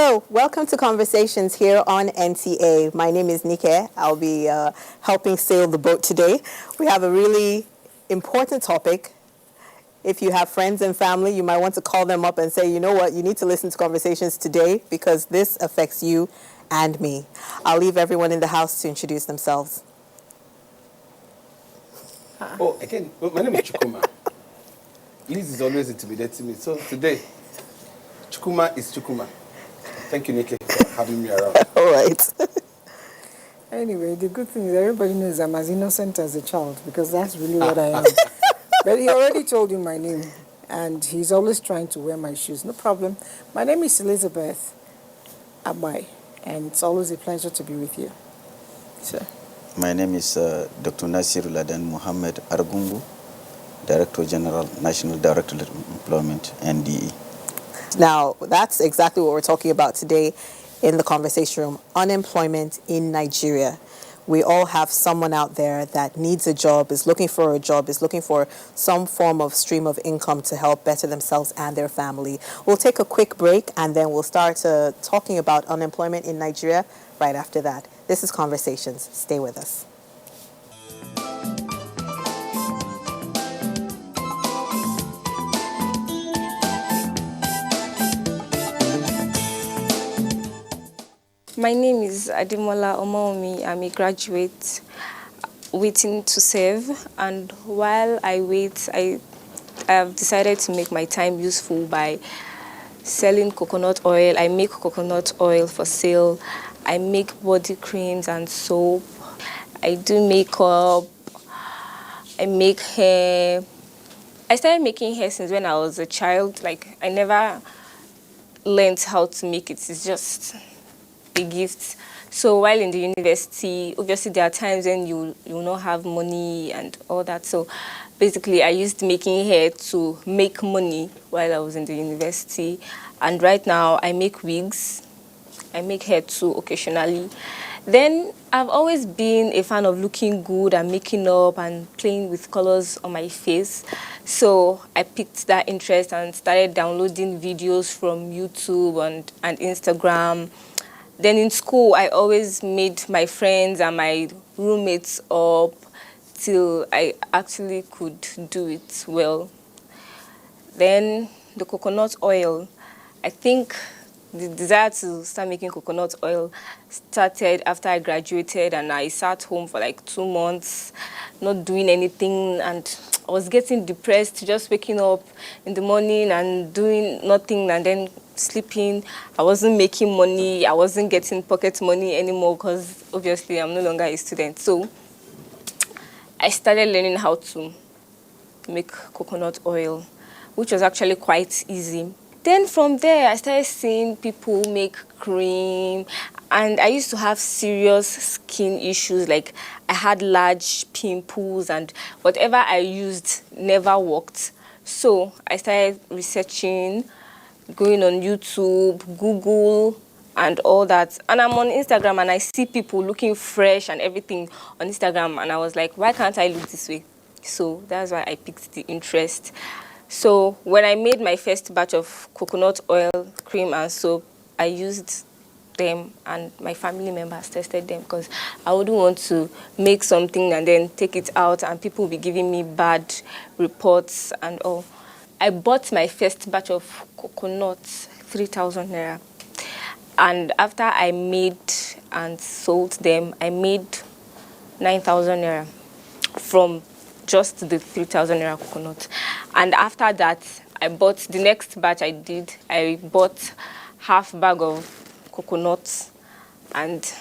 Hello, welcome to Conversations here on NTA. My name is Nike. I'll be helping sail the boat today. We have a really important topic. If you have friends and family, you might want to call them up and say, you know what, you need to listen to Conversations today because this affects you and me. I'll leave everyone in the house to introduce themselves. Oh, again, my name is Chukuma. Liz is always intimidating me. So today, Chukuma is Chukuma. Thank you, Nikki, for having me around. All right. Anyway, the good thing is everybody knows I'm as innocent as a child because that's really what I am. But he already told you my name, and he's always trying to wear my shoes. No problem. My name is Elizabeth Abai, and it's always a pleasure to be with you. So. My name is Dr. Nasiruladan Muhammad Argungu, Director General, National Director of Employment, NDE. Now, that's exactly what we're talking about today in the conversation room, unemployment in Nigeria. We all have someone out there that needs a job, is looking for a job, is looking for some form of stream of income to help better themselves and their family. We'll take a quick break and then we'll start talking about unemployment in Nigeria right after that. This is Conversations. Stay with us. My name is Ademola Omaomi. I'm a graduate waiting to serve, and while I wait, I have decided to make my time useful by selling coconut oil. I make coconut oil for sale. I make body creams and soap. I do makeup. I make hair. I started making hair since when I was a child. Like, I never learned how to make it. It's just a gift. So while in the university, obviously there are times when you will not have money and all that. So basically I used making hair to make money while I was in the university. And right now I make wigs. I make hair too occasionally. Then I've always been a fan of looking good and making up and playing with colors on my face. So I picked that interest and started downloading videos from YouTube and Instagram. Then in school, I always made my friends and my roommates up till I actually could do it well. Then the coconut oil, I think the desire to start making coconut oil started after I graduated and I sat home for like 2 months, not doing anything, and I was getting depressed, just waking up in the morning and doing nothing and then sleeping. I wasn't making money. I wasn't getting pocket money anymore because obviously I'm no longer a student. So I started learning how to make coconut oil, which was actually quite easy. Then from there, I started seeing people make cream, and I used to have serious skin issues. Like, I had large pimples, and whatever I used never worked. So I started researching, going on YouTube, Google, and all that. And I'm on Instagram, and I see people looking fresh and everything on Instagram, and I was like, why can't I look this way? So that's why I picked the interest. So when I made my first batch of coconut oil, cream, and soap, I used them, and my family members tested them because I wouldn't want to make something and then take it out and people will be giving me bad reports and all. I bought my first batch of coconuts, 3,000 naira. And after I made and sold them, I made 9,000 naira from just the 3,000 naira coconut. And after that, I bought the next batch I bought half bag of coconuts, and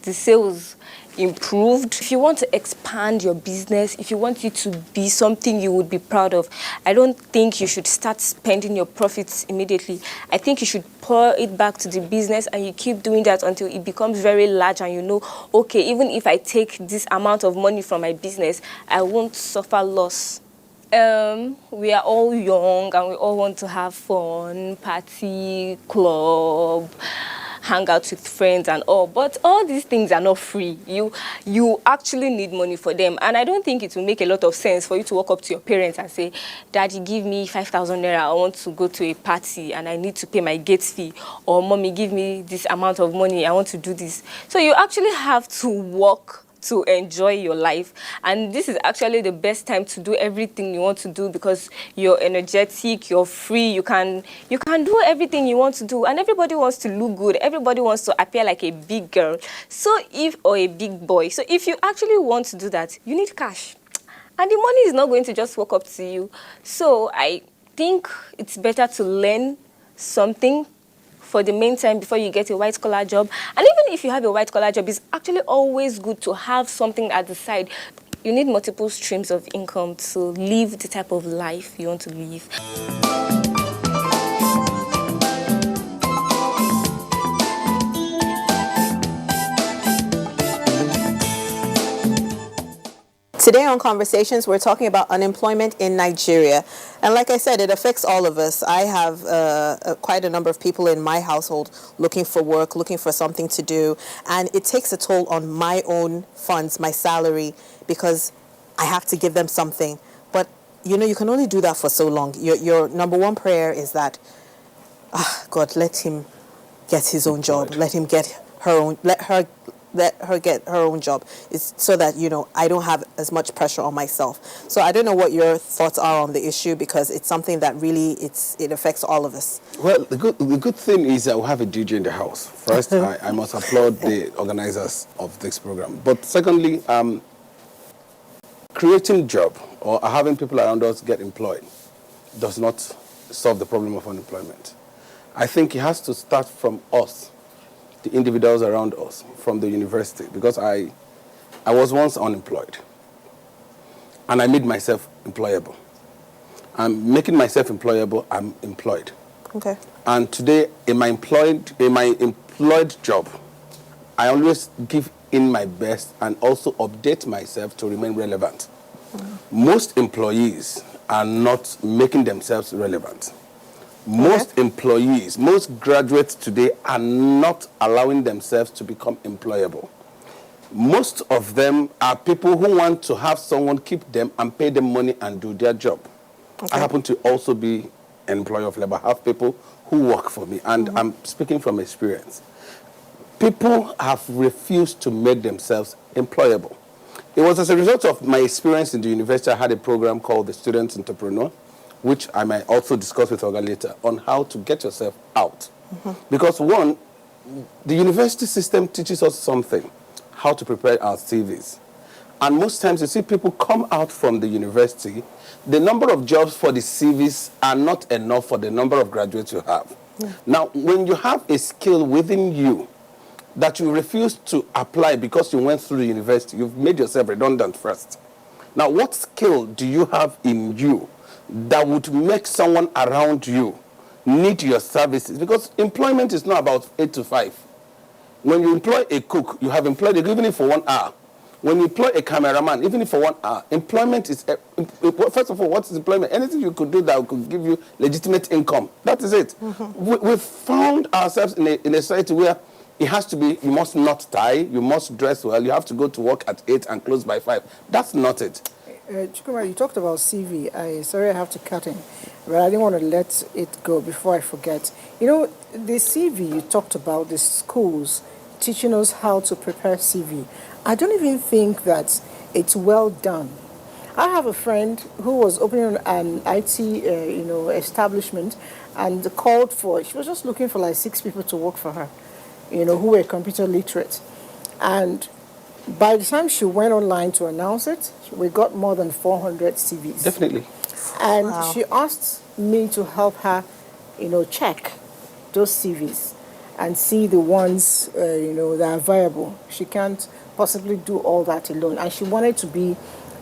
the sales improved. If you want to expand your business, if you want it to be something you would be proud of, I don't think you should start spending your profits immediately. I think you should pour it back to the business and you keep doing that until it becomes very large and you know, okay, even if I take this amount of money from my business, I won't suffer loss. We are all young and we all want to have fun, party, club, hang out with friends and all. But all these things are not free. You actually need money for them. And I don't think it will make a lot of sense for you to walk up to your parents and say, Daddy, give me 5,000 naira. I want to go to a party and I need to pay my gate fee. Or Mommy, give me this amount of money. I want to do this. So you actually have to work to enjoy your life, and this is actually the best time to do everything you want to do because you're energetic, you're free, you can do everything you want to do, and everybody wants to look good, everybody wants to appear like a big girl, or a big boy. So if you actually want to do that, you need cash, and the money is not going to just walk up to you. So I think it's better to learn something for the meantime before you get a white-collar job. And even if you have a white-collar job, it's actually always good to have something at the side. You need multiple streams of income to live the type of life you want to live. Today on Conversations, we're talking about unemployment in Nigeria. And like I said, it affects all of us. I have quite a number of people in my household looking for work, looking for something to do. And it takes a toll on my own funds, my salary, because I have to give them something. But, you know, you can only do that for so long. Your number one prayer is that, God, let him get his own job. Let him get her own, let her get her own job. It's so that, you know, I don't have as much pressure on myself. So I don't know what your thoughts are on the issue, because it's something that really it affects all of us. Well, the good thing is that we have a DJ in the house. First, I must applaud the organizers of this program. But secondly, creating job or having people around us get employed does not solve the problem of unemployment. I think it has to start from us, the individuals around us, from the university, because I was once unemployed and I made myself employable. I'm making myself employable, I'm employed. Okay. And today in my employed job, I always give in my best and also update myself to remain relevant. Most employees are not making themselves relevant. Most employees, most graduates today are not allowing themselves to become employable. Most of them are people who want to have someone keep them and pay them money and do their job. I happen to also be an employer of labor. I have people who work for me, and I'm speaking from experience. People have refused to make themselves employable. It was as a result of my experience in the university. I had a program called the Student Entrepreneur, which I might also discuss with Olga later, on how to get yourself out. Because one, the university system teaches us something, how to prepare our CVs. And most times you see people come out from the university, the number of jobs for the CVs are not enough for the number of graduates you have. Now, when you have a skill within you that you refuse to apply because you went through the university, you've made yourself redundant first. Now, what skill do you have in you that would make someone around you need your services? Because employment is not about 8 to 5. When you employ a cook, you have employed it even if for 1 hour. When you employ a cameraman, even if for 1 hour, employment is, first of all, what is employment? Anything you could do that could give you legitimate income. That is it. We've found ourselves in a society where it has to be, you must not tie, you must dress well, you have to go to work at 8 and close by 5. That's not it. Chukuma, you talked about CV. Sorry I have to cut in, but I didn't want to let it go before I forget. You know, the CV you talked about, the schools teaching us how to prepare CV, I don't even think that it's well done. I have a friend who was opening an IT establishment and called for, she was just looking for like 6 people to work for her, you know, who were computer literate. And by the time she went online to announce it, we got more than 400 CVs. Definitely. And she asked me to help her, you know, check those CVs and see the ones, that are viable. She can't possibly do all that alone. And she wanted to be,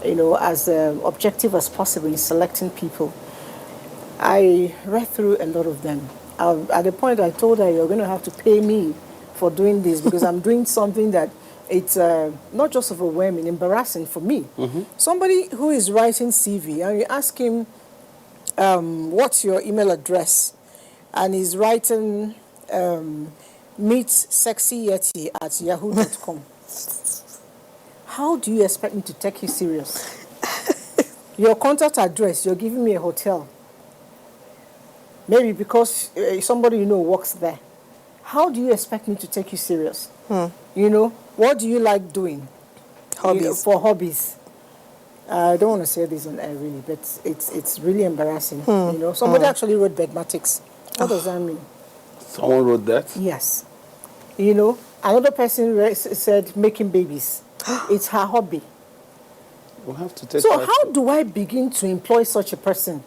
as objective as possible in selecting people. I read through a lot of them. At the point I told her, you're going to have to pay me for doing this because I'm doing something that it's not just overwhelming, embarrassing for me. Somebody who is writing CV, and you ask him, what's your email address? And he's writing meet sexyyeti@yahoo.com. How do you expect me to take you serious? Your contact address, you're giving me a hotel. Maybe because somebody you know works there. How do you expect me to take you serious? You know, what do you like doing? Hobbies. For hobbies. I don't want to say this on air really, but it's really embarrassing. You know, somebody actually wrote bedmatics. What does that mean? Someone wrote that? Yes. You know, another person said making babies. It's her hobby. We'll have to take So that. how do I begin to employ such a person?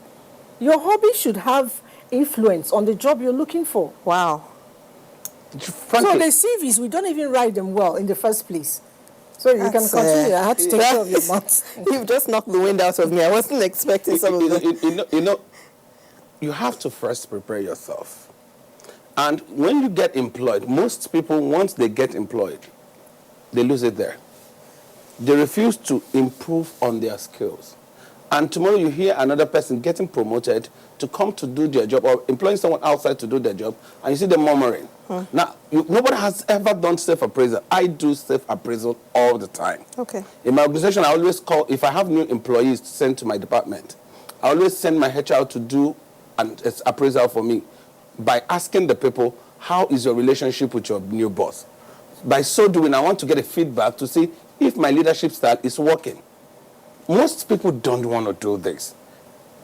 Your hobby should have influence on the job you're looking for. Wow. Frankly, So the CVs, we don't even write them well in the first place. So you can That's, continue. I had to take care of your mouth. You've just knocked the wind out of me. I wasn't expecting some of that. you have to first prepare yourself. And when you get employed, most people, once they get employed, they lose it there. They refuse to improve on their skills. And tomorrow you hear another person getting promoted to come to do their job or employing someone outside to do their job, and you see them murmuring. Now, nobody has ever done self-appraisal. I do self-appraisal all the time. Okay. In my organization, I always call, if I have new employees to send to my department, I always send my HR to do an appraisal for me by asking the people, how is your relationship with your new boss? By so doing, I want to get a feedback to see if my leadership style is working. Most people don't want to do this.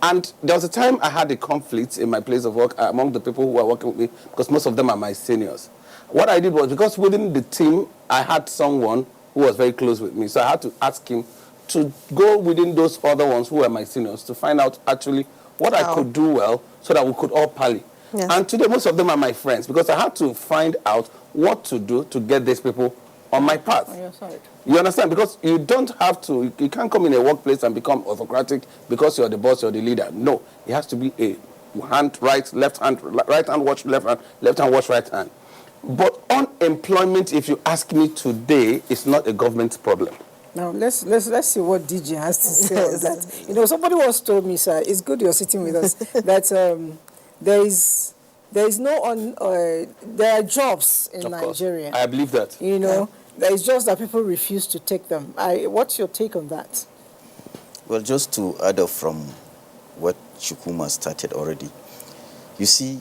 And there was a time I had a conflict in my place of work among the people who were working with me, because most of them are my seniors. What I did was, because within the team, I had someone who was very close with me, so I had to ask him to go within those other ones who were my seniors to find out actually what I could do well so that we could all pally. Yes. And today, most of them are my friends, because I had to find out what to do to get these people on my path. On your side. You understand? Because you don't have to, you can't come in a workplace and become autocratic because you're the boss, you're the leader. No, it has to be a hand, right, left hand, right hand, watch left hand, watch right hand. But unemployment, if you ask me today, is not a government problem. Now let's see what DJ has to say on that. You know, somebody once told me, sir, it's good you're sitting with us, that there are jobs in Of course. Nigeria. I believe that. You know, it's just that people refuse to take them. What's your take on that? Well, just to add up from what Chukwuma started already, you see,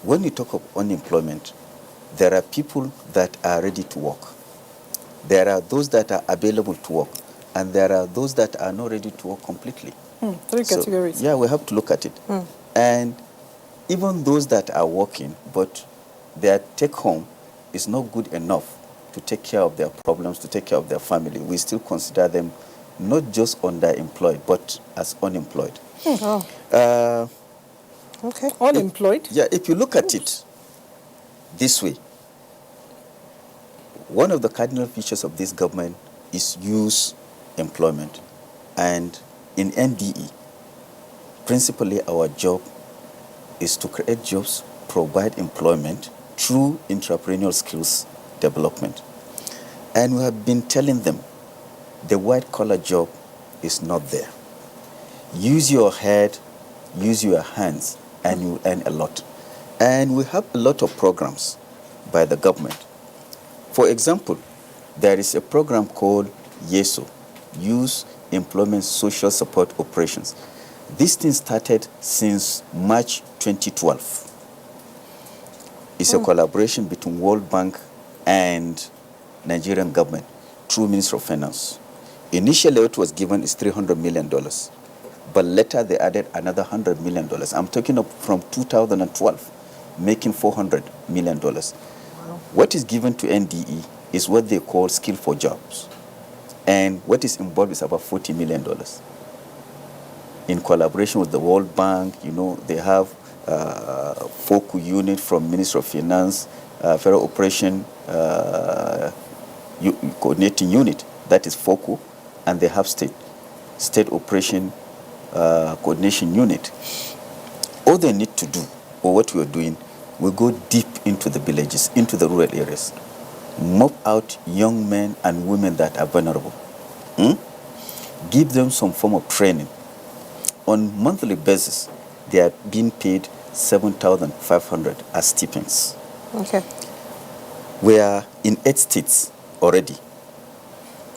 when you talk of unemployment, there are people that are ready to work. There are those that are available to work, and there are those that are not ready to work completely. Three categories. Yeah, we have to look at it. And even those that are working, but their take-home is not good enough to take care of their problems, to take care of their family, we still consider them not just underemployed, but as unemployed. Okay. Unemployed? If you look at it this way, one of the cardinal features of this government is youth employment. And in NDE, principally our job is to create jobs, provide employment through entrepreneurial skills development. And we have been telling them the white-collar job is not there. Use your head, use your hands, and you earn a lot. And we have a lot of programs by the government. For example, there is a program called YESO, Youth Employment Social Support Operations. This thing started since March 2012. It's a collaboration between World Bank and Nigerian government through Ministry of Finance. Initially, what was given is $300 million, but later they added another $100 million. I'm talking of from 2012, making $400 million. Wow. What is given to NDE is what they call skill for jobs. And what is involved is about $40 million. In collaboration with the World Bank, you know, they have FOCU unit from Ministry of Finance, Federal Operation Coordinating Unit, that is FOCU, and they have State Operation Coordination Unit. All they need to do, or what we are doing, we go deep into the villages, into the rural areas, mop out young men and women that are vulnerable. Give them some form of training. On monthly basis, they are being paid $7,500 as stipends. Okay. We are in 8 states already.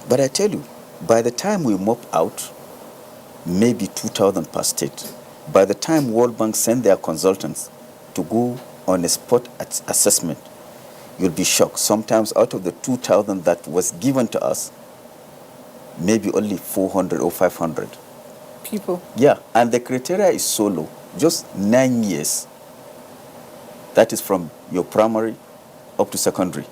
But I tell you, by the time we mop out maybe 2,000 per state, by the time World Bank send their consultants to go on a spot assessment, you'll be shocked. Sometimes out of the 2,000 that was given to us, maybe only 400 or 500. People. Yeah, and the criteria is so low, just 9 years. That is from your primary up to secondary.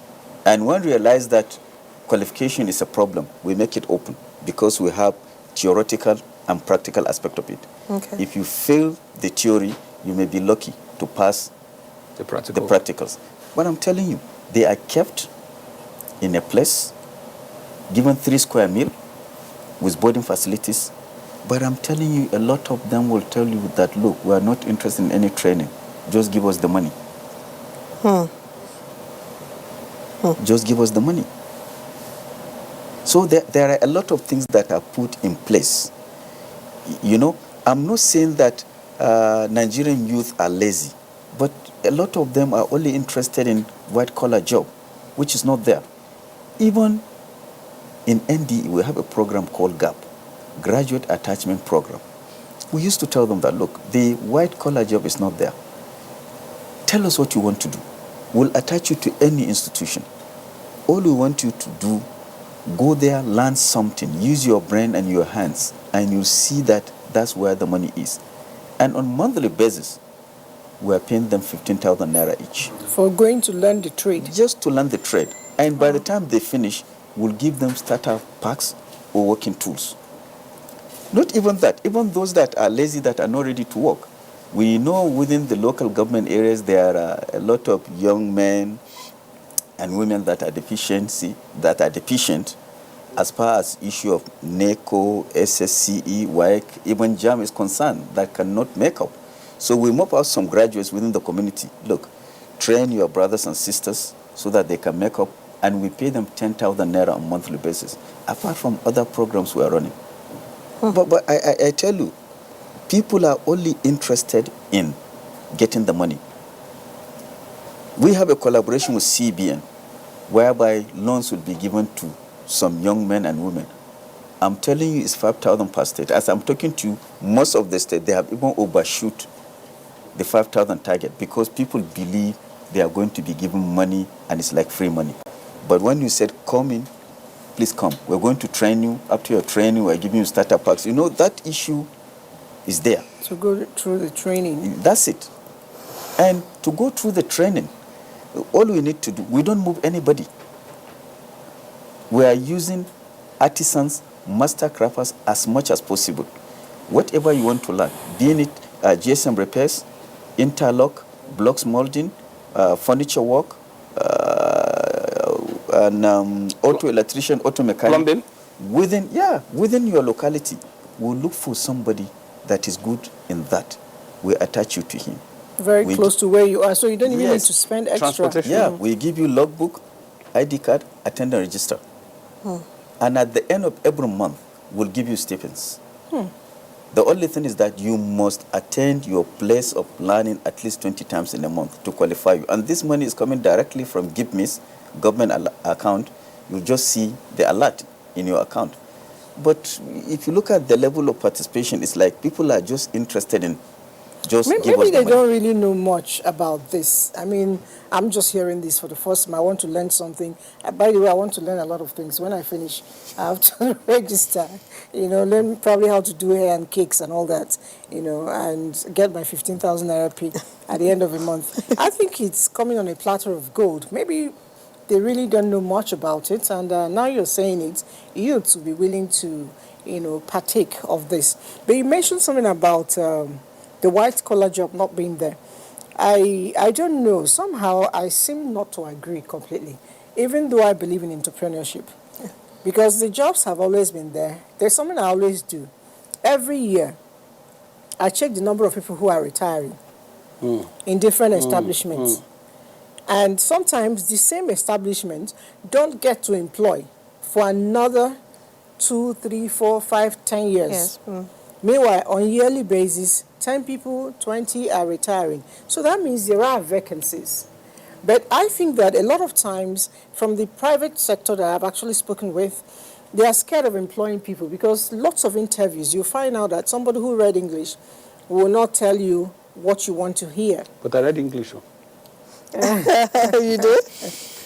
And when we realize that qualification is a problem, we make it open because we have theoretical and practical aspect of it. Okay. If you fail the theory, you may be lucky to pass The the practicals. But I'm telling you, they are kept in a place, given 3 square meal with boarding facilities. But I'm telling you, a lot of them will tell you that, look, we are not interested in any training. Just give us the money. Just give us the money. So there are a lot of things that are put in place. You know, I'm not saying that Nigerian youth are lazy, but a lot of them are only interested in white-collar job, which is not there. Even in NDE, we have a program called GAP, Graduate Attachment Program. We used to tell them that, look, the white-collar job is not there. Tell us what you want to do. We'll attach you to any institution. All we want you to do, go there, learn something, use your brain and your hands, and you'll see that that's where the money is. And on a monthly basis, we're paying them 15,000 naira each. For going to learn the trade. Just to learn the trade. And by the time they finish, we'll give them starter packs or working tools. Not even that, even those that are lazy, that are not ready to work. We know within the local government areas there are a lot of young men and women that are deficient as far as issue of NECO, SSCE, WAEC, even JAM is concerned, that cannot make up. So we mop out some graduates within the community. Look, train your brothers and sisters so that they can make up, and we pay them 10,000 naira on a monthly basis, apart from other programs we are running. But I tell you, people are only interested in getting the money. We have a collaboration with CBN, whereby loans will be given to some young men and women. I'm telling you, it's 5,000 per state. As I'm talking to you, most of the states, they have even overshoot the 5,000 target because people believe they are going to be given money and it's like free money. But when you said, come in, please come. We're going to train you. After your training, we're giving you starter packs. You know, that issue is there. To go through the training. That's it. And to go through the training, all we need to do, we don't move anybody. We are using artisans, master crafters as much as possible. Whatever you want to learn, being it GSM repairs, interlock, blocks molding, furniture work, and auto electrician, auto mechanic. Plumbing? Within your locality, we'll look for somebody that is good in that. We attach you to him. Very close to where you are, so you don't even need Yes. to spend extra. Transportation. Yeah, we give you logbook, ID card, attendant register. And at the end of every month, we'll give you stipends. The only thing is that you must attend your place of learning at least 20 times in a month to qualify you. And this money is coming directly from GIVMIS, government account. You'll just see the alert in your account. But if you look at the level of participation, it's like people are just interested in just give us Maybe the they money. don't really know much about this. I mean, I'm just hearing this for the first time. I want to learn something. By the way, I want to learn a lot of things. When I finish, I have to register, learn probably how to do hair and cakes and all that, and get my 15,000 naira pay at the end of the month. I think it's coming on a platter of gold. Maybe they really don't know much about it, and now you're saying it, youths will be willing to, partake of this. But you mentioned something about the white-collar job not being there. I don't know. Somehow, I seem not to agree completely, even though I believe in entrepreneurship. Because the jobs have always been there. There's something I always do. Every year, I check the number of people who are retiring in different establishments. And sometimes the same establishment don't get to employ for another 2, 3, 4, 5, 10 years. Yes. Meanwhile, on a yearly basis, 10 people, 20 are retiring. So that means there are vacancies. But I think that a lot of times from the private sector that I've actually spoken with, they are scared of employing people because lots of interviews, you find out that somebody who read English will not tell you what you want to hear. But I read English. Oh. You did?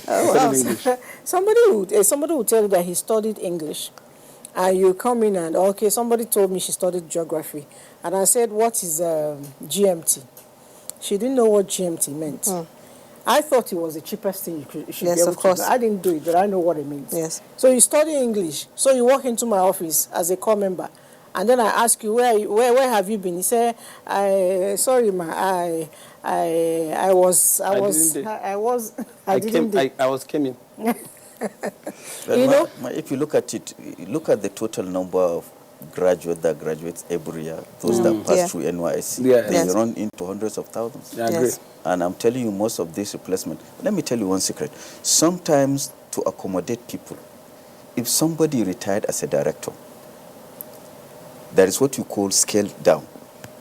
I studied English. Somebody will tell you that he studied English, and you come in and, okay, somebody told me she studied geography, and I said, what is GMT? She didn't know what GMT meant. I thought it was the cheapest thing you should Yes, be able of course. to do. I didn't do it, but I know what it means. Yes. So you study English. So you walk into my office as a core member, and then I ask you, where have you been? He said, sorry, ma, I came in. Well, You know? if you look at it, look at the total number of graduates that graduates every year, those that pass Yeah. through NYSC, Yeah. they Yes. run into hundreds of thousands. I agree. Yes. And I'm telling you, most of this replacement, let me tell you one secret. Sometimes to accommodate people, if somebody retired as a director, there is what you call scale down,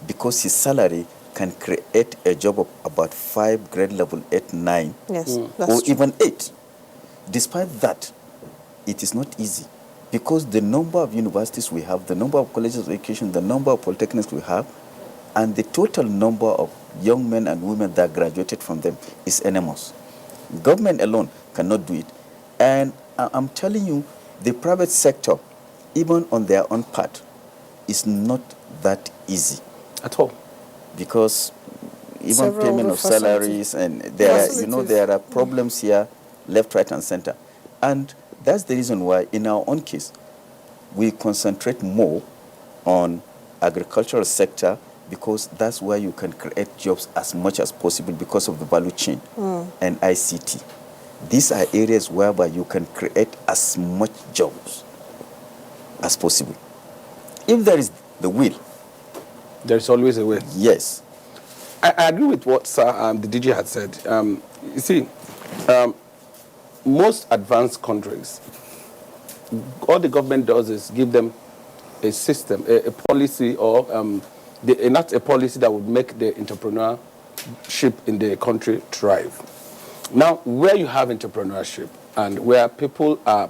because his salary can create a job of about 5 grade level 8, 9, Yes, or that's true. even 8. Despite that, it is not easy because the number of universities we have, the number of colleges of education, the number of polytechnics we have, and the total number of young men and women that graduated from them is enormous. Government alone cannot do it. And I'm telling you, the private sector, even on their own part, is not that easy. At all. Because even Several payment the of salaries and there are problems here, left, right, and center. And that's the reason why, in our own case, we concentrate more on agricultural sector because that's where you can create jobs as much as possible because of the value chain and ICT. These are areas whereby you can create as much jobs as possible. If there is the will, There's always a way. yes. I agree with what Sir, the DG had said. You see, most advanced countries, all the government does is give them a system, a policy, or not a policy that would make the entrepreneurship in the country thrive. Now, where you have entrepreneurship and where people are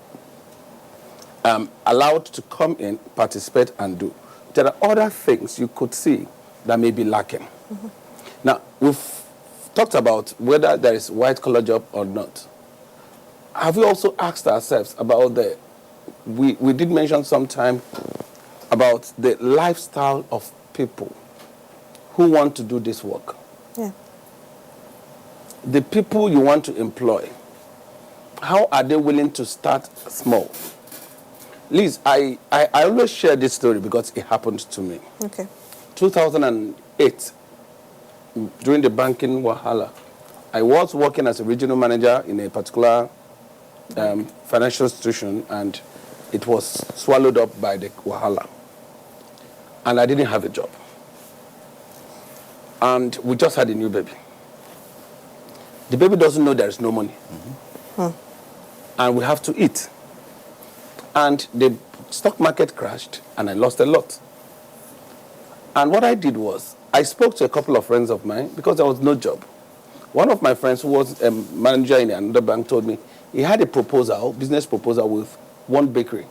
allowed to come in, participate, and do, there are other things you could see that may be lacking. Now, we've talked about whether there is white-collar job or not. Have we also asked ourselves about we did mention sometime about the lifestyle of people who want to do this work. Yeah. The people you want to employ, how are they willing to start small? Liz, I always share this story because it happened to me. Okay. 2008, during the banking wahala, I was working as a regional manager in a particular financial institution, and it was swallowed up by the wahala. And I didn't have a job. And we just had a new baby. The baby doesn't know there is no money. And we have to eat. And the stock market crashed, and I lost a lot. And what I did was, I spoke to a couple of friends of mine because there was no job. One of my friends who was a manager in another bank told me he had a proposal, business proposal with one bakery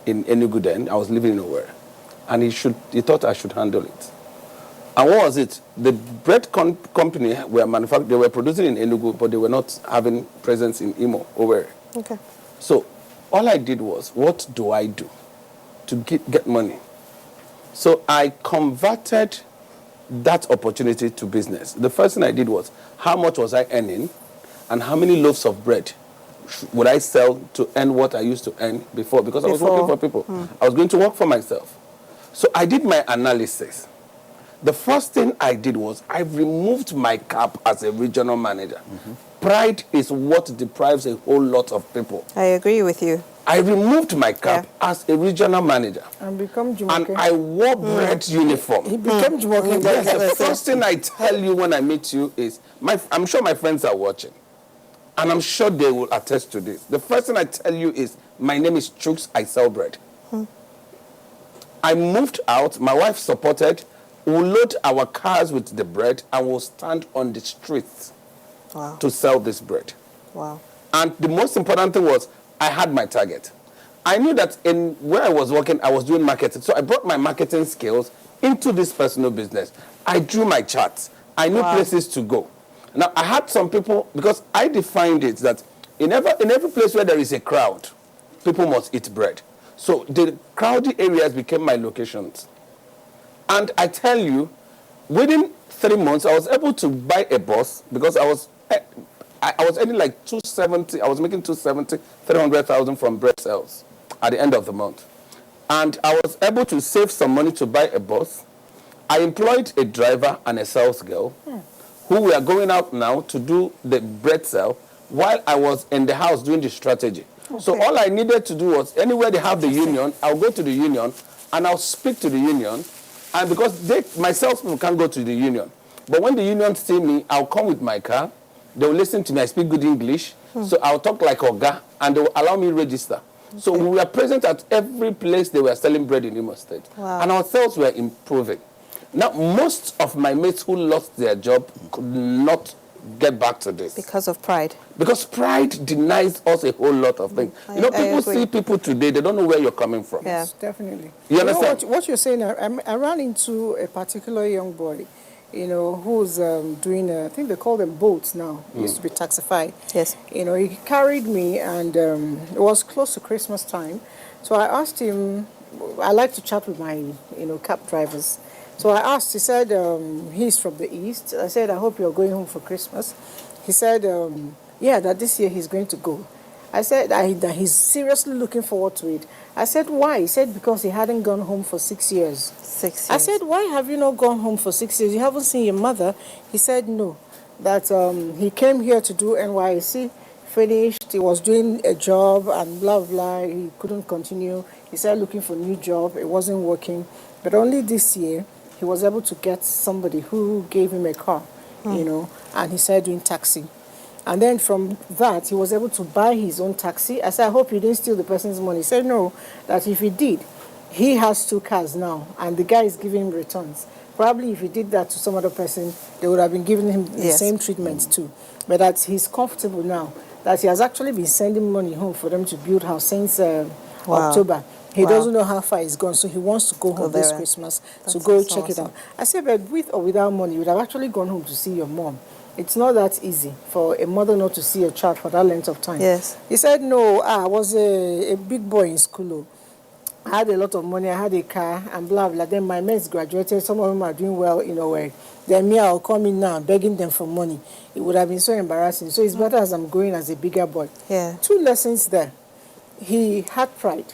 in Enugu then. I was living in Owerri. And he thought I should handle it. And what was it? The bread company they were producing in Enugu, but they were not having presence in Imo, Owerri. Okay. So all I did was, what do I do to get money? So I converted that opportunity to business. The first thing I did was, how much was I earning and how many loaves of bread would I sell to earn what I used to earn before? Because I was working for people. I was going to work for myself. So I did my analysis. The first thing I did was I removed my cap as a regional manager. Pride is what deprives a whole lot of people. I agree with you. I removed my cap as a regional manager. And become Jumoke. And I wore bread uniform. He became Jumoke. Yes, the first thing I tell you when I meet you is, I'm sure my friends are watching. And I'm sure they will attest to this. The first thing I tell you is, my name is Chooks, I sell bread. I moved out, my wife supported, we'll load our cars with the bread and we'll stand on the streets Wow. to sell this bread. Wow. And the most important thing was I had my target. I knew that in where I was working, I was doing marketing. So I brought my marketing skills into this personal business. I drew my charts. I knew places to go. Now, I had some people, because I defined it that in every place where there is a crowd, people must eat bread. So the crowded areas became my locations. And I tell you, within 3 months, I was able to buy a bus because I was earning like 270. I was making 270, 300,000 from bread sales at the end of the month. And I was able to save some money to buy a bus. I employed a driver and a sales girl who were going out now to do the bread sale while I was in the house doing the strategy. Okay. So all I needed to do was anywhere they have the union, I'll go to the union and I'll speak to the union. And because my salespeople can't go to the union. But when the union see me, I'll come with my car. They'll listen to me. I speak good English. So I'll talk like Oga and they'll allow me to register. Okay. So we were present at every place they were selling bread in Imo State. Wow. And our sales were improving. Now, most of my mates who lost their job could not get back to this. Because of pride. Because pride denies us a whole lot of things. People see people today, they don't know where you're coming from. Yeah. Yes, definitely. You understand? What you're saying, I ran into a particular young boy, who's doing, I think they call them boats now. He used to be taxified. Yes. He carried me and it was close to Christmas time. So I asked him, I like to chat with my, cab drivers. So I asked, he said he's from the East. I said, I hope you're going home for Christmas. He said, yeah, that this year he's going to go. I said that he's seriously looking forward to it. I said, why? He said, because he hadn't gone home for 6 years. 6 years. I said, why have you not gone home for 6 years? You haven't seen your mother? He said, no, that he came here to do NYC, finished, he was doing a job and blah, blah. He couldn't continue. He started looking for a new job. It wasn't working. But only this year, he was able to get somebody who gave him a car, and he started doing taxi. And then from that, he was able to buy his own taxi. I said, I hope you didn't steal the person's money. He said, no, that if he did, he has 2 cars now, and the guy is giving him returns. Probably if he did that to some other person, they would have been giving him the same treatment too. But that he's comfortable now, that he has actually been sending money home for them to build house since October. He doesn't know how far he's gone, so he wants to go home this Christmas to go check it out. I said, but with or without money, you would have actually gone home to see your mom. It's not that easy for a mother not to see a child for that length of time. Yes. He said, no, I was a big boy in school. I had a lot of money, I had a car, and blah, blah. Then my mates graduated, some of them are doing well, work. Then me, I'll come in now begging them for money. It would have been so embarrassing. So it's better as I'm going as a bigger boy. Yeah. 2 lessons there. He had pride.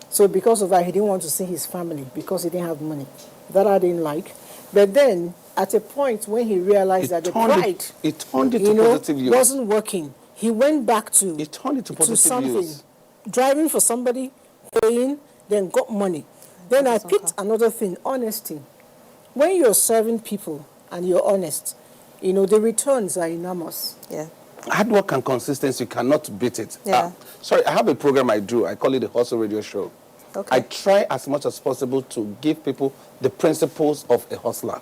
So because of that, he didn't want to see his family because he didn't have money. That I didn't like. But then, at a point when he realized that the pride, it turned into positive use. wasn't working, he went back to something, use. Driving for somebody, paying, then got money. Then I picked another thing, honesty. When you're serving people and you're honest, the returns are enormous. Yeah. Hard work and consistency, you cannot beat it. Yeah. Sorry, I have a program I do. I call it the Hustle Radio Show. Okay. I try as much as possible to give people the principles of a hustler.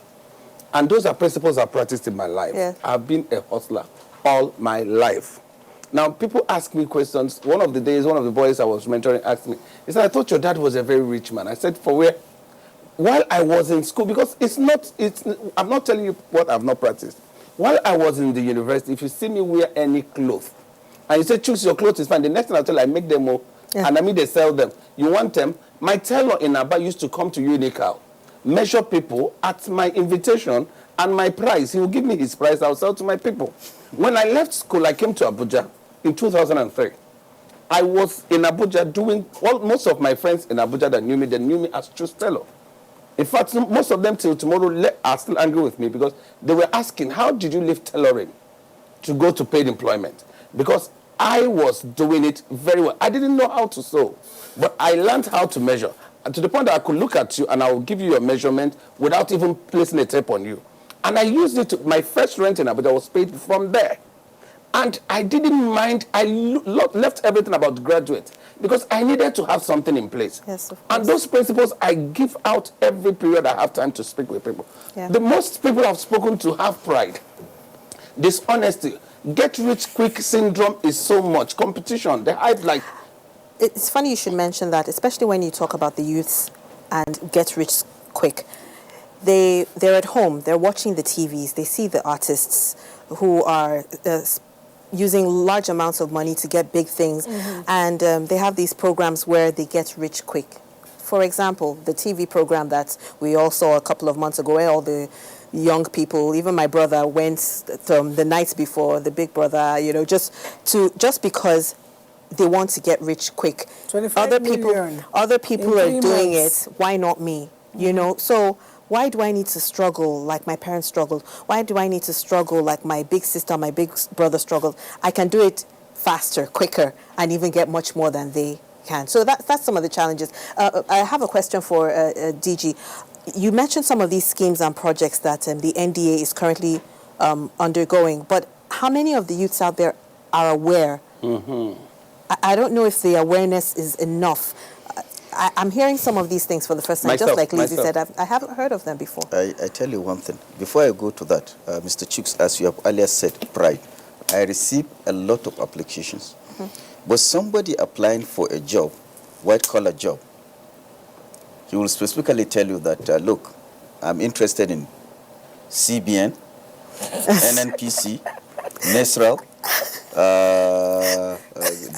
And those are principles I've practiced in my life. Yeah. I've been a hustler all my life. Now, people ask me questions. One of the days, one of the boys I was mentoring asked me, he said, I thought your dad was a very rich man. I said, for where? While I was in school, because I'm not telling you what I've not practiced. While I was in the university, if you see me wear any clothes, and you say, choose your clothes, it's fine. The next thing I tell you, I make them all, and I mean they sell them. You want them? My tailor in Aba used to come to Unical, measure people at my invitation and my price. He will give me his price, I'll sell to my people. When I left school, I came to Abuja in 2003. I was in Abuja doing, most of my friends in Abuja that knew me, they knew me as True Tailor. In fact, most of them till tomorrow are still angry with me because they were asking, how did you leave tailoring to go to paid employment? Because I was doing it very well. I didn't know how to sew, but I learned how to measure. And to the point that I could look at you and I will give you your measurement without even placing a tape on you. And I used it my first rent in Abuja was paid from there. And I didn't mind. I left everything about graduate because I needed to have something in place. Yes, of course. And those principles I give out every period I have time to speak with people. Yeah. The most people I've spoken to have pride. dishonesty. Get rich quick syndrome is so much competition. They hide like. It's funny you should mention that, especially when you talk about the youths and get rich quick. They're at home, they're watching the TVs, they see the artists who are using large amounts of money to get big things, and they have these programs where they get rich quick. For example, the TV program that we all saw a couple of months ago, where all the young people, even my brother, went the night before, the Big Brother, just because they want to get rich quick. 25 Other million people in are 3 doing months. it. Why not me? So why do I need to struggle like my parents struggled? Why do I need to struggle like my big sister, my big brother struggled? I can do it faster, quicker, and even get much more than they can. So that's some of the challenges. I have a question for DG. You mentioned some of these schemes and projects that the NDA is currently undergoing, but how many of the youths out there are aware? I don't know if the awareness is enough. I'm hearing some of these things for the first time, just like Lizzie said. I haven't heard of them before. I tell you one thing. Before I go to that, Mr. Chooks, as you have earlier said, pride. I receive a lot of applications. But somebody applying for a job, white-collar job, he will specifically tell you that, look, I'm interested in CBN, NNPC, NESRAL,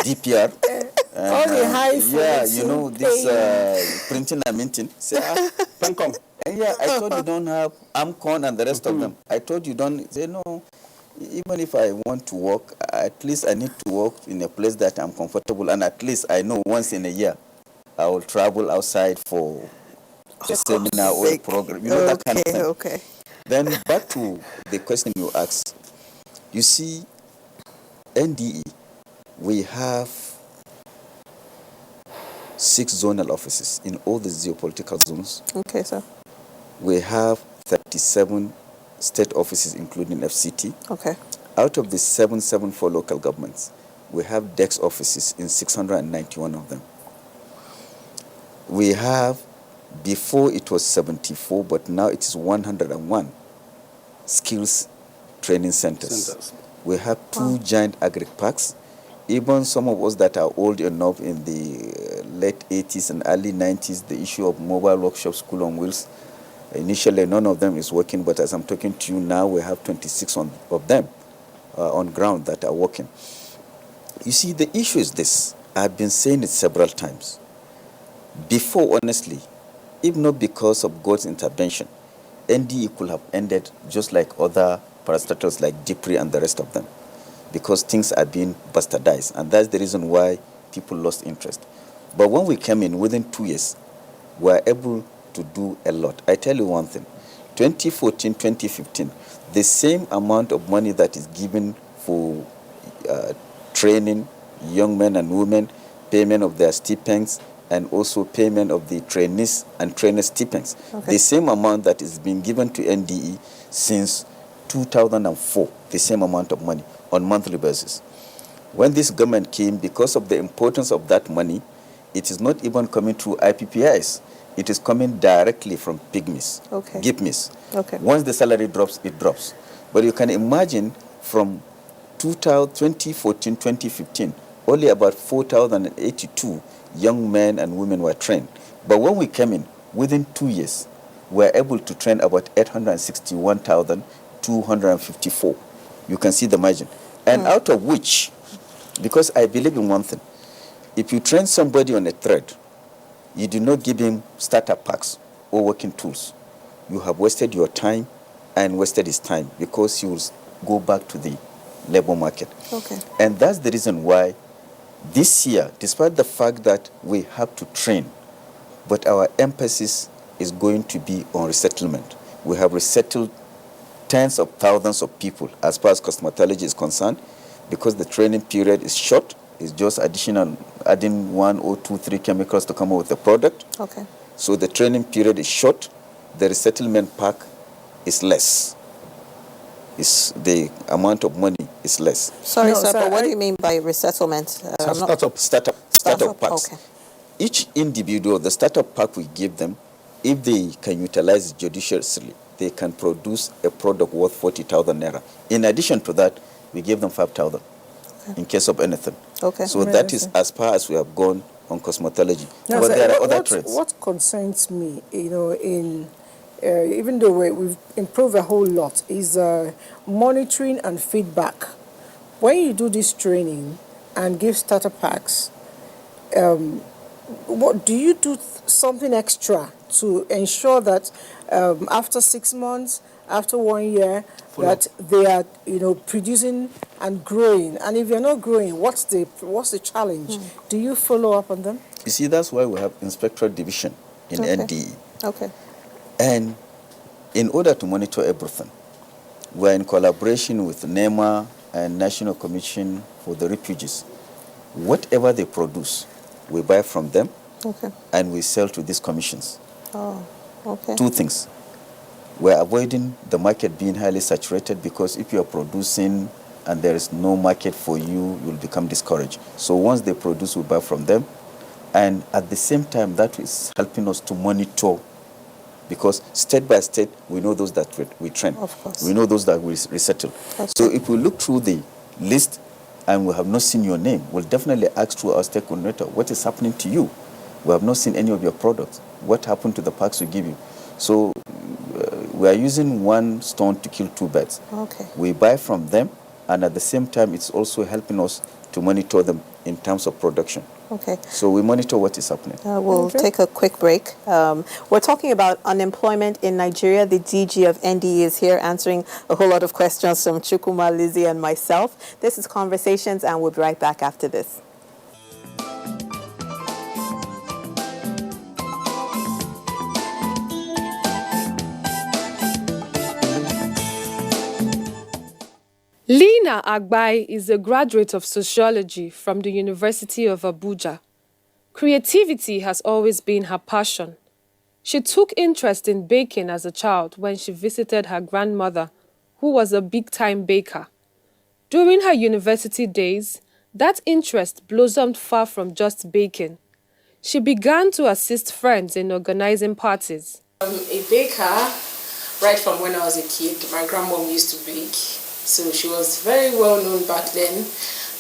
DPR. All the high yeah, frequency this printing and minting. Say, Pencom. yeah, I thought you don't have Amcon and the rest of them. I thought you don't. Say, no, even if I want to work, at least I need to work in a place that I'm comfortable, and at least I know once in a year I will travel outside for a seminar or a program. That kind of thing. Okay. Then back to the question you asked. You see, NDE, we have 6 zonal offices in all the geopolitical zones. Okay, sir. We have 37 state offices, including FCT. Okay. Out of the 774 local governments, we have DEX offices in 691 of them. We have, before it was 74, but now it is 101 skills training centers. We have 2 giant agri parks. Even some of us that are old enough in the late 80s and early 90s, the issue of mobile workshop school on wheels, initially none of them is working, but as I'm talking to you now, we have 26 of them on ground that are working. You see, the issue is this. I've been saying it several times. Before, honestly, if not because of God's intervention, NDE could have ended just like other parastatals like DPRI and the rest of them, because things are being bastardized, and that's the reason why people lost interest. But when we came in, within 2 years, we were able to do a lot. I tell you one thing, 2014, 2015, the same amount of money that is given for training young men and women, payment of their stipends, and also payment of the trainees and trainer stipends. Okay. The same amount that is being given to NDE since 2004, the same amount of money on monthly basis. When this government came, because of the importance of that money, it is not even coming through IPPIs. It is coming directly from pygmies, GIPMIs. Okay. Once the salary drops, it drops. But you can imagine from 2014, 2015, only about 4,082 young men and women were trained. But when we came in, within 2 years, we were able to train about 861,254. You can see the margin. And out of which, because I believe in one thing, if you train somebody on a thread, you do not give him startup packs or working tools, you have wasted your time and wasted his time, because he will go back to the labor market. Okay. And that's the reason why this year, despite the fact that we have to train, but our emphasis is going to be on resettlement. We have resettled tens of thousands of people as far as cosmetology is concerned, because the training period is short. It's just adding 1 or 2, 3 chemicals to come up with a product. Okay. So the training period is short. The resettlement pack is less. The amount of money is less. Sorry, sir, but what do you mean by resettlement? Startup packs. Okay. Each individual, the startup pack we give them, if they can utilize it judiciously, they can produce a product worth 40,000 naira. In addition to that, we give them 5,000 in case of anything. Okay. So that is as far as we have gone on cosmetology. Now, But sir, there are other trends. what concerns me, in even though we've improved a whole lot, is monitoring and feedback. When you do this training and give starter packs, what do you do something extra to ensure that after 6 months, after 1 year, that they are producing and growing? And if you're not growing, what's the challenge? Do you follow up on them? You see, that's why we have inspectorate division in Okay. NDE. Okay. And in order to monitor everything, we're in collaboration with NEMA and National Commission for the Refugees. Whatever they produce, we buy from them Okay. and we sell to these commissions. Oh, okay. Two things. We're avoiding the market being highly saturated, because if you are producing and there is no market for you, you'll become discouraged. So once they produce, we buy from them. And at the same time, that is helping us to monitor, because state by state, we know those that we train. Of course. We know those that we resettle. Okay. So if we look through the list and we have not seen your name, we'll definitely ask through our stake coordinator, what is happening to you? We have not seen any of your products. What happened to the packs we give you? So we are using one stone to kill two birds. Okay. We buy from them, and at the same time, it's also helping us to monitor them in terms of production. Okay. So we monitor what is happening. We'll take a quick break. We're talking about unemployment in Nigeria. The DG of NDE is here answering a whole lot of questions from Chukuma, Lizzie, and myself. This is Conversations, and we'll be right back after this. Lina Agbai is a graduate of sociology from the University of Abuja. Creativity has always been her passion. She took interest in baking as a child when she visited her grandmother, who was a big-time baker. During her university days, that interest blossomed far from just baking. She began to assist friends in organizing parties. I'm a baker right from when I was a kid. My grandmom used to bake, so she was very well known back then.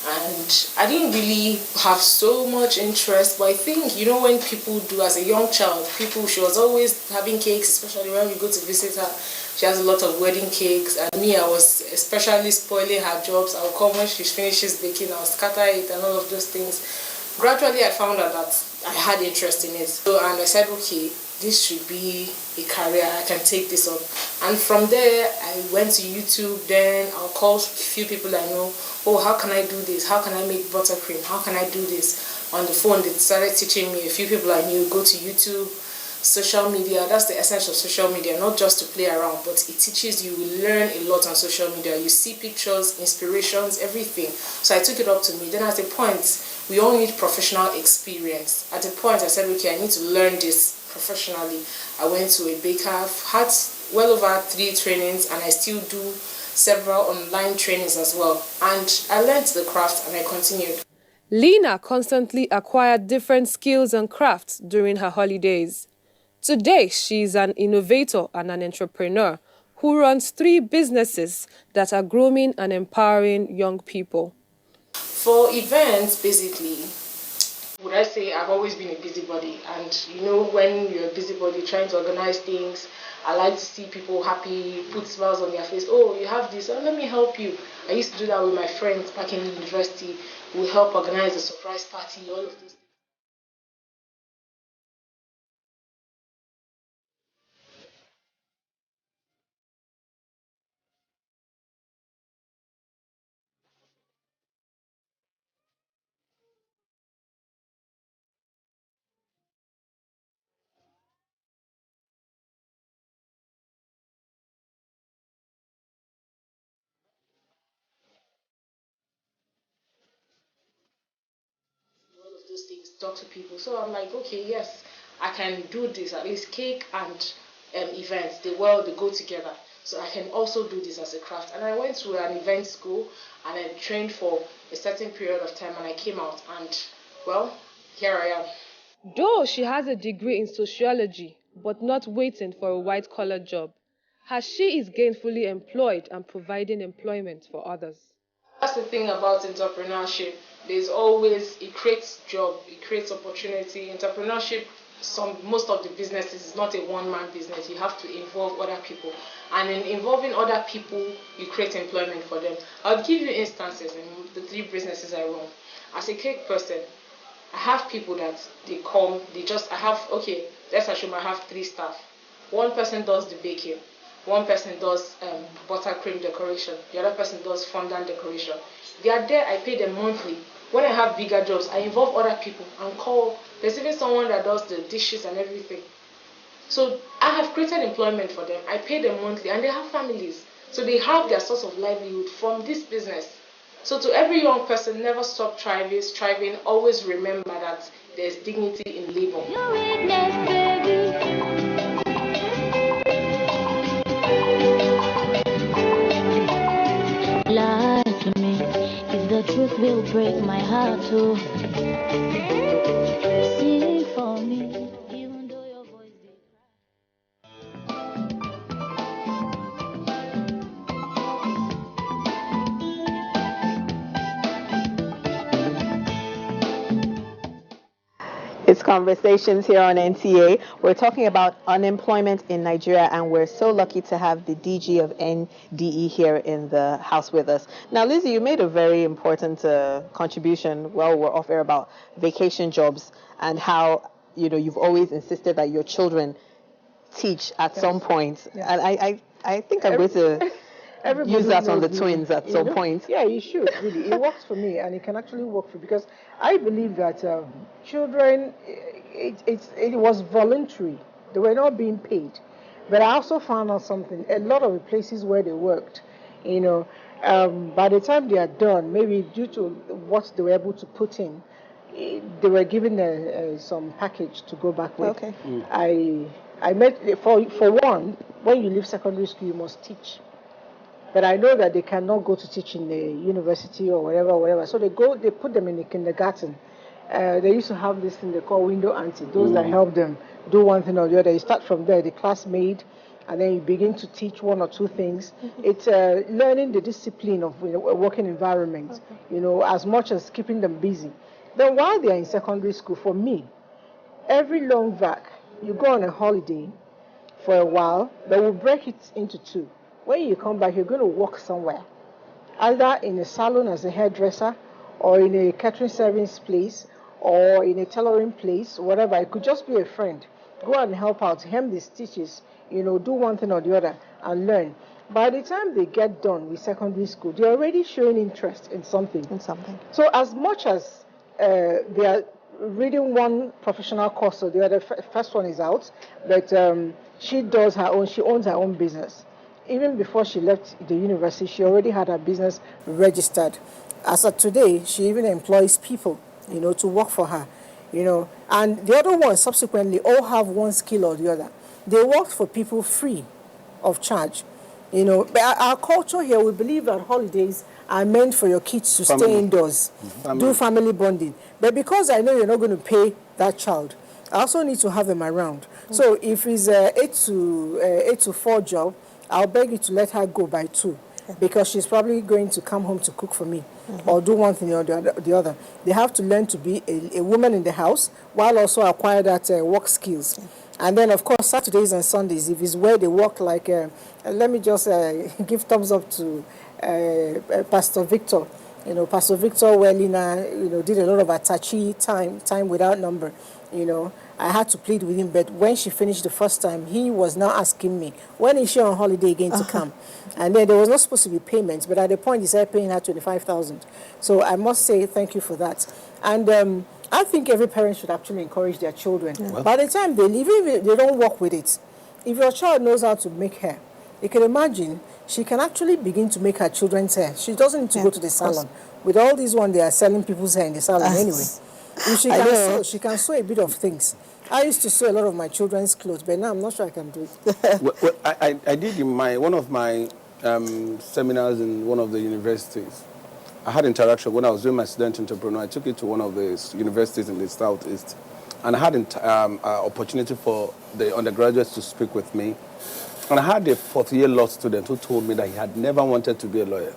And I didn't really have so much interest, but I think, when people do as a young child, she was always having cakes, especially when we go to visit her. She has a lot of wedding cakes, and me, I was especially spoiling her jobs. I'll come when she finishes baking, I'll scatter it and all of those things. Gradually, I found out that I had interest in it. And I said, okay, this should be a career, I can take this up. And from there, I went to YouTube, then I'll call a few people I know, oh, how can I do this? How can I make buttercream? How can I do this? On the phone, they started teaching me. A few people I knew, go to YouTube, social media. That's the essence of social media, not just to play around, but it teaches you, learn a lot on social media. You see pictures, inspirations, everything. So I took it up to me. Then at a point, we all need professional experience. At a point, I said, okay, I need to learn this professionally. I went to a baker. I've had well over 3 trainings, and I still do several online trainings as well. And I learned the craft, and I continued. Lina constantly acquired different skills and crafts during her holidays. Today, she is an innovator and an entrepreneur who runs 3 businesses that are grooming and empowering young people. For events, basically, would I say I've always been a busybody, and when you're a busybody trying to organize things, I like to see people happy, put smiles on their face. Oh, you have this, oh, let me help you. I used to do that with my friends back in university. We help organize a surprise party, all of this. All of those things, talk to people. So I'm like, okay, yes, I can do this. At least cake and events, they go together. So I can also do this as a craft. And I went to an event school, and I trained for a certain period of time, and I came out, and well, here I am. Though she has a degree in sociology, but not waiting for a white-collar job, as she is gainfully employed and providing employment for others. That's the thing about entrepreneurship. There's always, it creates job, it creates opportunity. Entrepreneurship, most of the businesses is not a one-man business. You have to involve other people, and in involving other people, you create employment for them. I'll give you instances in the 3 businesses I run. As a cake person, I have people that they come, let's assume I have 3 staff. One person does the baking, one person does buttercream decoration, the other person does fondant decoration. They are there, I pay them monthly. When I have bigger jobs, I involve other people and call. There's even someone that does the dishes and everything. So I have created employment for them. I pay them monthly, and they have families. So they have their source of livelihood from this business. So to every young person, never stop striving. Always remember that there's dignity in labor. Your weakness, baby. Lie to me, if the truth will break my heart too. Sing for me, even though your voice did It's Conversations here on NTA. We're talking about unemployment in Nigeria, and we're so lucky to have the DG of NDE here in the house with us. Now, Lizzie, you made a very important contribution while we're off air about vacation jobs and how, you've always insisted that your children teach at some point. Yes. And I think I'm going to use that on the twins at some point. Yeah, you should, really. It works for me, and it can actually work for, because I believe that children, it was voluntary. They were not being paid. But I also found out something. A lot of the places where they worked, by the time they are done, maybe due to what they were able to put in, they were given some package to go back with. Okay. I met, for one, when you leave secondary school, you must teach. But I know that they cannot go to teach in the university or whatever. So they put them in the kindergarten. They used to have this thing they call window auntie, those that help them do one thing or the other. You start from there, the classmate, and then you begin to teach 1 or 2 things. It's learning the discipline of a working environment, as much as keeping them busy. Then while they are in secondary school, for me, every long vac, you go on a holiday for a while, but we'll break it into 2. When you come back, you're going to work somewhere, either in a salon as a hairdresser, or in a catering service place, or in a tailoring place, whatever. It could just be a friend. Go and help out, hem the stitches, do one thing or the other, and learn. By the time they get done with secondary school, they're already showing interest in something. So as much as they are reading one professional course or the other, first one is out, but she owns her own business. Even before she left the university, she already had her business registered. As of today, she even employs people, to work for her, And the other ones subsequently all have one skill or the other. They work for people free of charge, But our culture here, we believe that holidays are meant for your kids to stay indoors, do family bonding. But because I know you're not going to pay that child, I also need to have them around. So if it's a 8 to 4 job, I'll beg you to let her go by 2, because she's probably going to come home to cook for me or do one thing or the other. They have to learn to be a woman in the house while also acquire that work skills. And then, of course, Saturdays and Sundays, if it's where they work, like, let me just give thumbs up to Pastor Victor. Pastor Victor Wellina, did a lot of Atachi time without number, I had to plead with him, but when she finished the first time, he was now asking me, when is she on holiday again to come? And then there was not supposed to be payments, but at the point he started paying her 25,000. So I must say thank you for that. And I think every parent should actually encourage their children. Yeah. By the time they leave, even if they don't work with it, if your child knows how to make hair, you can imagine she can actually begin to make her children's hair. She doesn't need to go to the salon. With all these ones, they are selling people's hair in the salon anyway. If she can sew a bit of things. I used to sew a lot of my children's clothes, but now I'm not sure I can do it. Well, I did in one of my seminars in one of the universities. I had interaction when I was doing my student entrepreneur. I took it to one of the universities in the Southeast, and I had an opportunity for the undergraduates to speak with me. And I had a fourth-year law student who told me that he had never wanted to be a lawyer.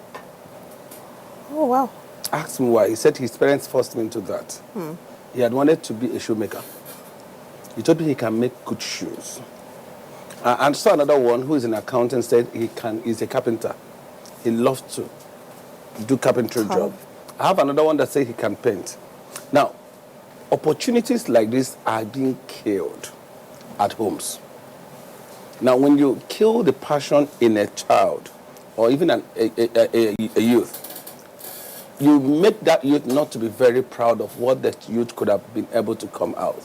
Oh, wow. I asked him why. He said his parents forced him into that. He had wanted to be a shoemaker. He told me he can make good shoes. And saw another one who is an accountant said he's a carpenter. He loves to do carpentry job. I have another one that said he can paint. Now, opportunities like this are being killed at homes. Now, when you kill the passion in a child or even a youth, you make that youth not to be very proud of what that youth could have been able to come out.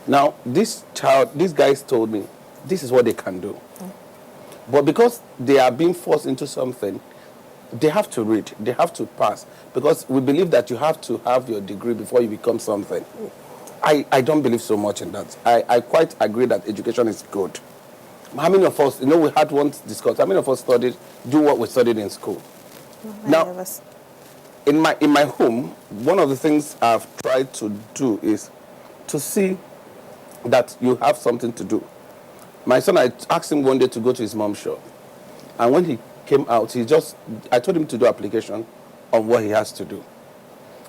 Now, these guys told me, this is what they can do. But because they are being forced into something, they have to read, they have to pass. Because we believe that you have to have your degree before you become something. I don't believe so much in that. I quite agree that education is good. How many of us, we had once discussed, how many of us do what we studied in school? Now, in my home, one of the things I've tried to do is to see that you have something to do. My son, I asked him one day to go to his mom's shop. And when he came out, I told him to do application on what he has to do.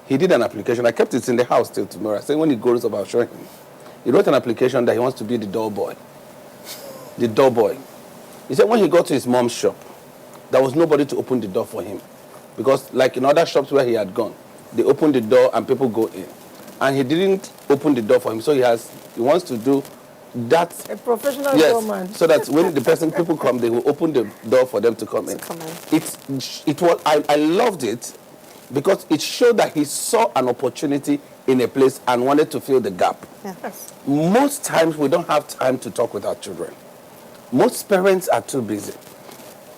He did an application. I kept it in the house till tomorrow. I said when he goes up, I'll show him. He wrote an application that he wants to be the door boy. The door boy. He said when he got to his mom's shop, there was nobody to open the door for him. Because like in other shops where he had gone, they opened the door and people go in. And he didn't open the door for him. So he wants to do that. A professional yes, doorman. so that when people come, they will open the door for them to come in. I loved it because it showed that he saw an opportunity in a place and wanted to fill the gap. Yes. Most times we don't have time to talk with our children. Most parents are too busy.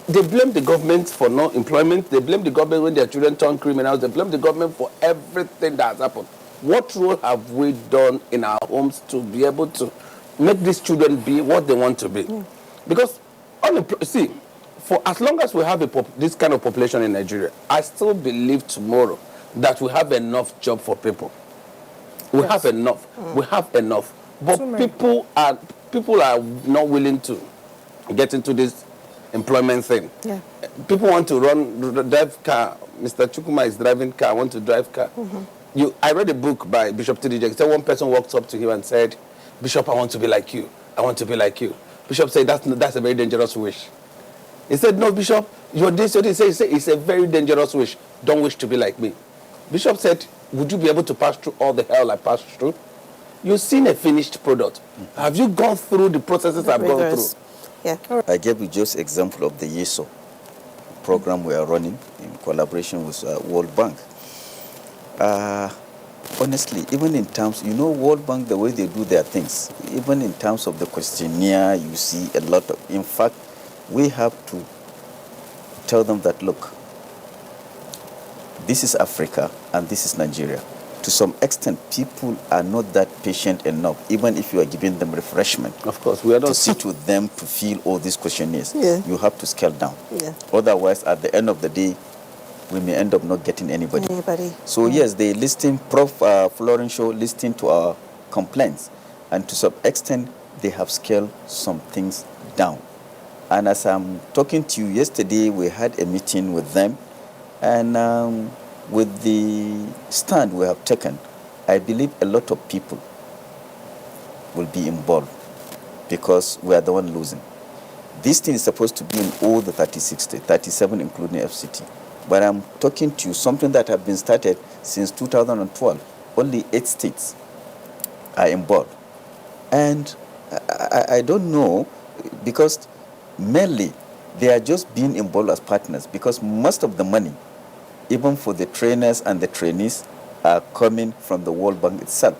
They blame the government for no employment. They blame the government when their children turn criminals. They blame the government for everything that has happened. What role have we done in our homes to be able to make these children be what they want to be? Because, for as long as we have this kind of population in Nigeria, I still believe tomorrow that we have enough job for people. We have enough. We have enough. But people are not willing to get into this employment thing. Yeah. People want to drive car. Mr. Chukuma is driving car, want to drive car. I read a book by Bishop T.D. Jakes. One person walked up to him and said, Bishop, I want to be like you. I want to be like you. Bishop said, that's a very dangerous wish. He said, no, Bishop, you're this. He said, it's a very dangerous wish. Don't wish to be like me. Bishop said, would you be able to pass through all the hell I passed through? You've seen a finished product. Have you gone through the processes I've gone through? Yeah. I gave you just example of the YESO program we are running in collaboration with World Bank. Honestly, even in terms, World Bank, the way they do their things, even in terms of the questionnaire, you see a lot of, in fact, we have to tell them that, look, this is Africa and this is Nigeria. To some extent, people are not that patient enough, even if you are giving them refreshment. Of course, we are not. To sit with them to fill all these questionnaires. Yeah. You have to scale down. Yeah. Otherwise, at the end of the day, we may end up not getting anybody. So yes, they listen, Prof. Florence Show listening to our complaints, and to some extent, they have scaled some things down. And as I'm talking to you yesterday, we had a meeting with them, and with the stand we have taken, I believe a lot of people will be involved because we are the one losing. This thing is supposed to be in all the 36 states, 37 including FCT. But I'm talking to you something that have been started since 2012. Only 8 states are involved. And I don't know, because mainly they are just being involved as partners, because most of the money, even for the trainers and the trainees, are coming from the World Bank itself.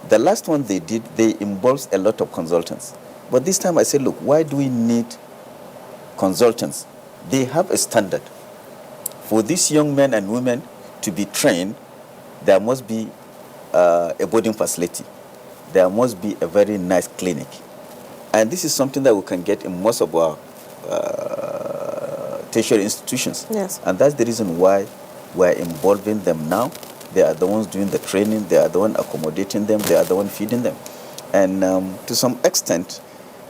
The last one they did, they involved a lot of consultants. But this time I said, look, why do we need consultants? They have a standard. For these young men and women to be trained, there must be a boarding facility. There must be a very nice clinic. And this is something that we can get in most of our tertiary institutions. Yes. And that's the reason why we're involving them now. They are the ones doing the training. They are the ones accommodating them. They are the ones feeding them. And to some extent,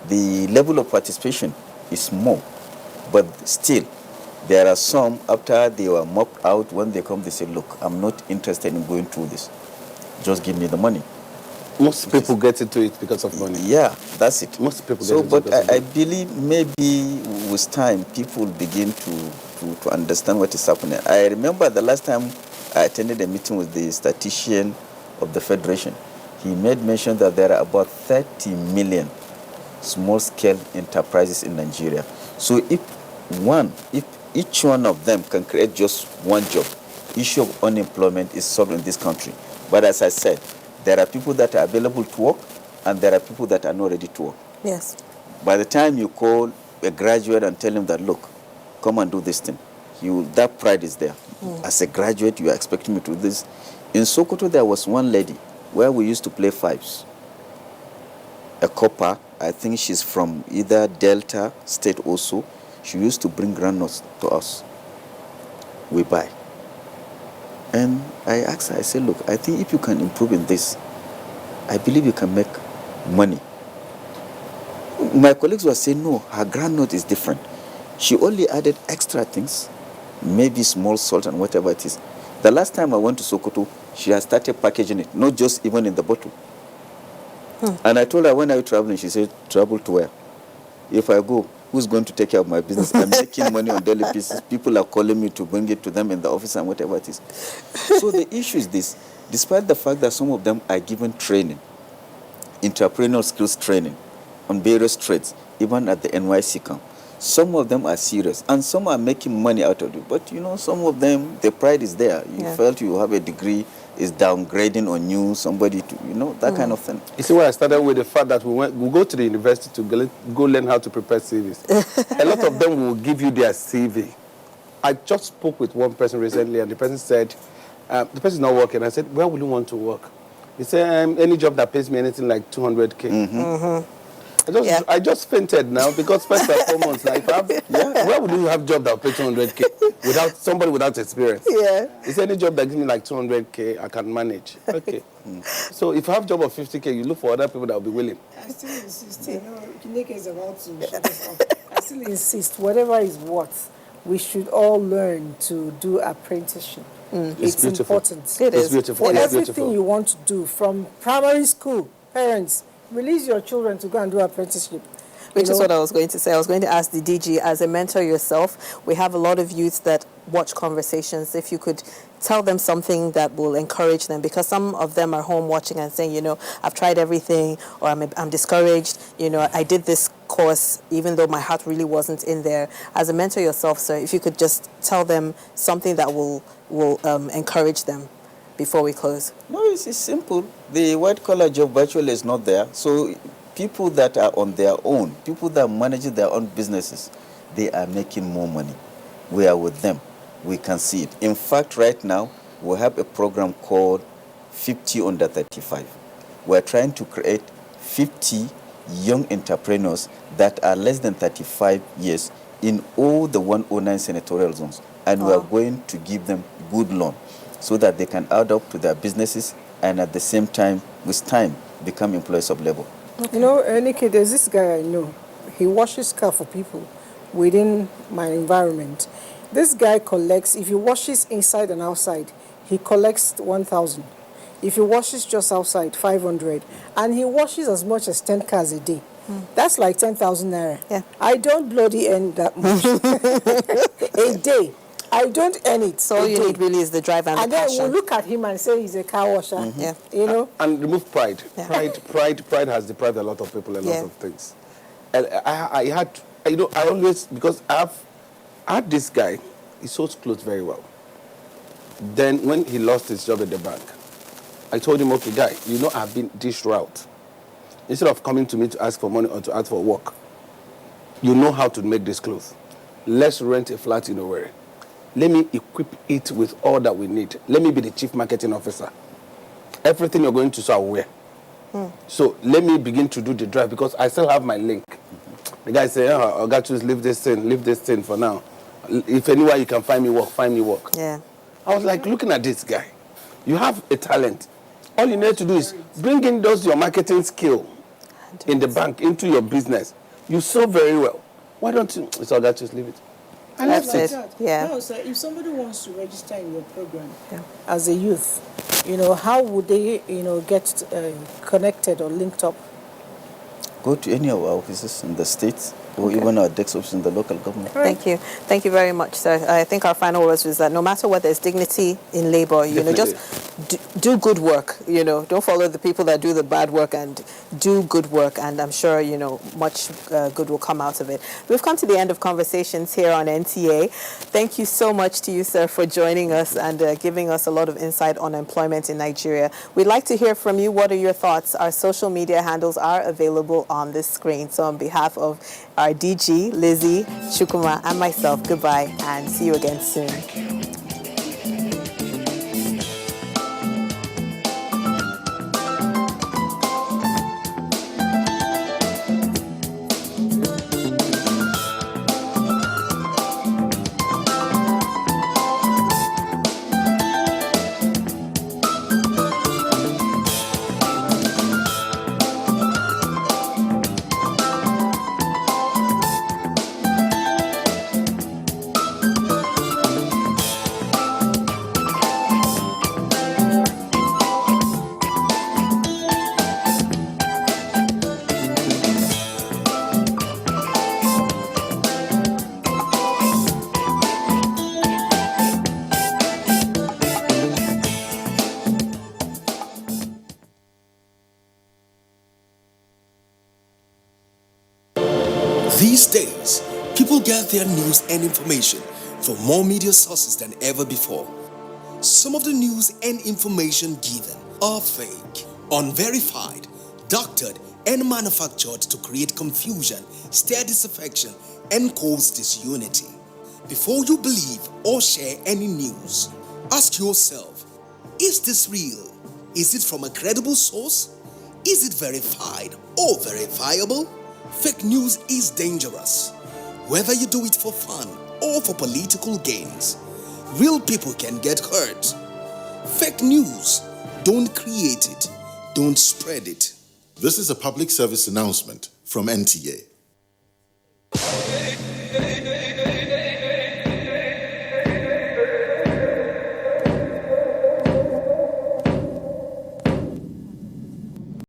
the level of participation is small, but still, there are some, after they were mocked out, when they come, they say, look, I'm not interested in going through this. Just give me the money. Most people get into it because of money. Yeah, that's it. Most people so, get into it but because of I money. believe maybe with time, people begin to understand what is happening. I remember the last time I attended a meeting with the statistician of the Federation. He made mention that there are about 30 million small-scale enterprises in Nigeria. So if each one of them can create just one job, issue of unemployment is solved in this country. But as I said, there are people that are available to work, and there are people that are not ready to work. Yes. By the time you call a graduate and tell him that, look, come and do this thing, that pride is there. As a graduate, you are expecting me to do this. In Sokoto, there was one lady where we used to play fives. A copper, I think she's from either Delta State also. She used to bring granules to us. We buy. And I asked her, I said, look, I think if you can improve in this, I believe you can make money. My colleagues were saying, no, her groundnut is different. She only added extra things, maybe small salt and whatever it is. The last time I went to Sokoto, she has started packaging it, not just even in the bottle. And I told her, when are you traveling? She said, travel to where? If I go, who's going to take care of my business? I'm making money on daily basis. People are calling me to bring it to them in the office and whatever it is. So the issue is this. Despite the fact that some of them are given training, entrepreneurial skills training on various trades, even at the NYC camp, some of them are serious and some are making money out of it. But some of them, the pride is there. You felt you have a degree, is downgrading on you, somebody to, that kind of thing. You see why I started with the fact that we go to the university to go learn how to prepare CVs. A lot of them will give you their CV. I just spoke with one person recently, and the person said, the person is not working. I said, where will you want to work? He said, any job that pays me anything like 200K. I just fainted now because first performance. Like, where would you have job that will pay 200K without somebody without experience? Yeah. Is there any job that gives me like 200K I can manage? Okay. So if I have job of 50K, you look for other people that will be willing. I still insist. Kineke is about to shut us off. I still insist. Whatever is what, we should all learn to do apprenticeship. It's important. It's beautiful. For It's everything beautiful. you want to do, from primary school, parents, release your children to go and do apprenticeship. Which is what I was going to say. I was going to ask the DG, as a mentor yourself, we have a lot of youths that watch conversations. If you could tell them something that will encourage them, because some of them are home watching and saying, I've tried everything, or I'm discouraged. I did this course, even though my heart really wasn't in there. As a mentor yourself, sir, if you could just tell them something that will encourage them before we close. No, it's simple. The white-collar job virtually is not there. So people that are on their own, people that manage their own businesses, they are making more money. We are with them. We can see it. In fact, right now, we have a program called 50 under 35. We're trying to create 50 young entrepreneurs that are less than 35 years in all the 109 senatorial zones. And we are going to give them good loan so that they can add up to their businesses and at the same time, with time, become employees of labor. Okay. Nike, there's this guy I know. He washes car for people within my environment. This guy collects, if he washes inside and outside, he collects 1,000. If he washes just outside, 500. And he washes as much as 10 cars a day. That's like 10,000 naira. Yeah. I don't bloody earn that much a day. I don't earn it. So all you need really is the drive and the then passion. we'll look at him and say he's a car washer. Yeah. And remove pride. Yeah. Pride has deprived a lot of people a lot of things. And I had, I always, because I had this guy, he sold clothes very well. Then when he lost his job at the bank, I told him, okay, guy, I've been this route. Instead of coming to me to ask for money or to ask for work, you know how to make this clothes. Let's rent a flat in Owerri. Let me equip it with all that we need. Let me be the chief marketing officer. Everything you're going to say, I will wear. So let me begin to do the drive because I still have my link. The guy said, I got to leave this thing for now. If anywhere you can find me work. Yeah. I was like, looking at this guy. You have a talent. All you need to do is bring in your marketing skill. in the bank into your business. You sew very well. Why don't you? So that just leave it. And That's like it. that. Yeah. Now, sir, if somebody wants to register in your program Yeah. as a youth, how would they, get connected or linked up? Go to any of our offices in the states or even our desk office in the local government. Thank you. Thank you very much, sir. I think our final words was that no matter what, there's dignity in labor. Just do good work. Don't follow the people that do the bad work, and do good work. And I'm sure, much good will come out of it. We've come to the end of conversations here on NTA. Thank you so much to you, sir, for joining us and giving us a lot of insight on employment in Nigeria. We'd like to hear from you. What are your thoughts? Our social media handles are available on this screen. So on behalf of our DG, Lizzie, Shukuma, and myself, goodbye, and see you again soon. These days, people get their news and information from more media sources than ever before. Some of the news and information given are fake, unverified, doctored, and manufactured to create confusion, stir disaffection, and cause disunity. Before you believe or share any news, ask yourself, is this real? Is it from a credible source? Is it verified or verifiable? Fake news is dangerous. Whether you do it for fun or for political gains, real people can get hurt. Fake news, don't create it, don't spread it. This is a public service announcement from NTA.